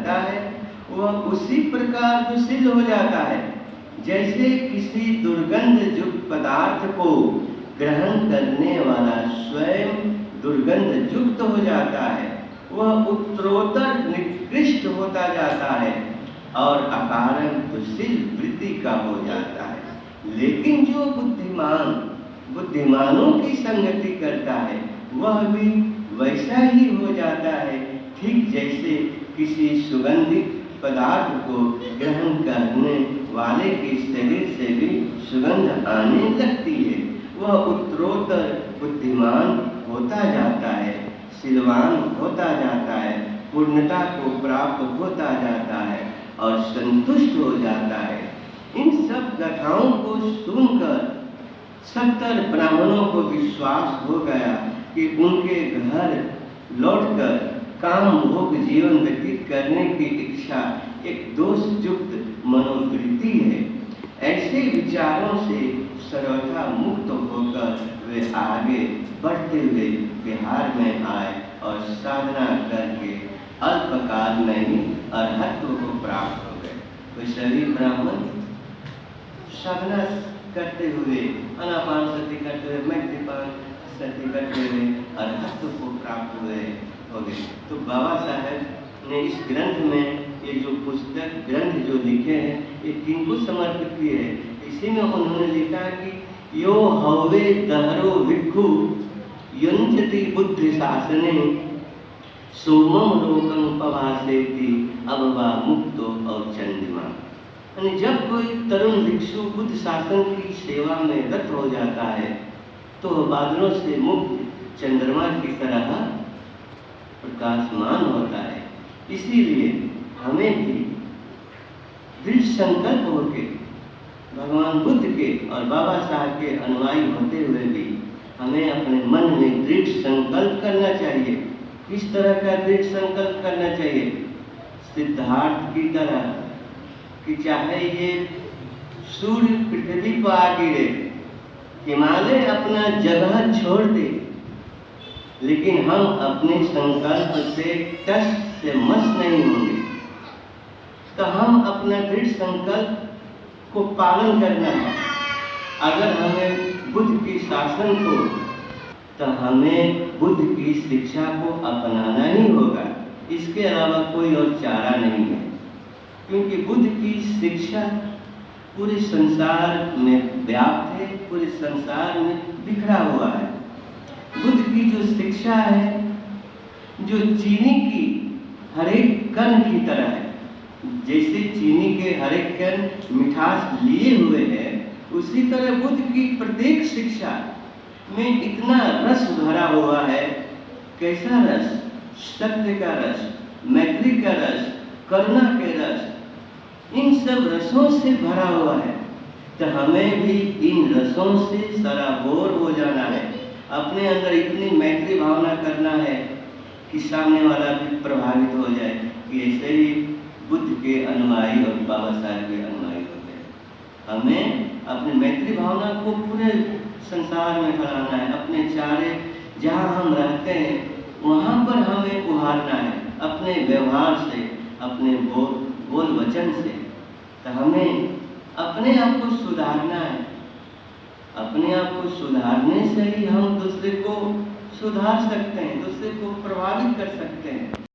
जाता है वह उसी प्रकार दुशील हो जाता है जैसे किसी दुर्गंध युक्त पदार्थ को ग्रहण करने वाला स्वयं दुर्गंध युक्त हो जाता है। वह उत्तरोत्तर निकृष्ट होता जाता है और अकारण दुशील वृत्ति का हो जाता है। लेकिन जो बुद्धिमानों की संगति करता है वह भी वैसा ही हो जाता है, ठीक जैसे किसी सुगंधित पदार्थ को ग्रहण करने वाले के शरीर से भी सुगंध आने लगती है। वह उत्तरोत्तर बुद्धिमान होता जाता है, शीलवान होता जाता है, पूर्णता को प्राप्त होता जाता है और संतुष्ट हो जाता है। इन सब गाथाओं को सुनकर 70 ब्राह्मणों को विश्वास हो गया कि उनके घर लौटकर काम भोग जीवन व्यतीत करने की इच्छा एक दोष युक्त मनोवृत्ति है। ऐसे विचारों से सर्वथा मुक्त होकर वे आगे बढ़ते हुए बिहार में आए और साधना करके अल्पकाल में ही अरहत्व को प्राप्त हो गए। वे सभी ब्राह्मण साधना करते हुए, आनापान सति करते हुए, मैत्रीपान सति करते हुए अरहत्व को प्राप्त हुए हो गए। तो बाबा साहब ने इस ग्रंथ में ये जो पुस्तक ग्रंथ जो लिखे हैं ये किनको समर्पित किए हैं? इसी में उन्होंने लिखा कि यो हवे दहरो भिक्षु युञ्जति बुद्धि शासने सोमम लोकं पवासेति अबवा मुक्तो और चंद्रमा। यानी जब कोई तरुण भिक्षु बुद्ध शासन की सेवा में रत हो जाता है तो बादलों से मुक्त चंद्रमा की तरह प्रकाशमान होता है। इसीलिए हमें भी दृढ़ संकल्प होकर भगवान बुद्ध के और बाबा साहब के अनुयायी होते हुए भी हमें अपने मन में दृढ़ संकल्प करना चाहिए। किस तरह का दृढ़ संकल्प करना चाहिए? सिद्धार्थ की तरह कि चाहे ये सूर्य पृथ्वी पर आ गिरे, हिमालय अपना जगह छोड़ दे, लेकिन हम अपने संकल्प से टस से मस नहीं होंगे। तो हम अपना दृढ़ संकल्प को पालन करना है। अगर हमें बुद्ध की शासन को, तो हमें बुद्ध की शिक्षा को अपनाना ही होगा। इसके अलावा कोई और चारा नहीं है, क्योंकि बुद्ध की शिक्षा पूरे संसार में व्याप्त है, पूरे संसार में बिखरा हुआ है। बुद्ध की जो शिक्षा है, जो चीनी की हर एक कण की तरह है, जैसे चीनी के हर एक कण मिठास लिए हुए है, उसी तरह बुद्ध की प्रत्येक शिक्षा में इतना रस भरा हुआ है। कैसा रस? सत्य का रस, मैत्री का रस, करुणा के रस, इन सब रसों से भरा हुआ है। तो हमें भी इन रसों से सराबोर हो जाना है। अपने अंदर इतनी मैत्री भावना करना है कि सामने वाला भी प्रभावित हो जाए कि ऐसे ही बुद्ध के अनुयायी और बाबा साहब के अनुयायी होते हैं। हमें अपनी मैत्री भावना को पूरे संसार में फैलाना है। अपने चारे जहाँ हम रहते हैं वहाँ पर हमें उभारना है, अपने व्यवहार से, अपने बोल वचन से। तो हमें अपने आप को सुधारना है। अपने आप को सुधारने से ही हम दूसरे को सुधार सकते हैं, दूसरे को प्रभावित कर सकते हैं।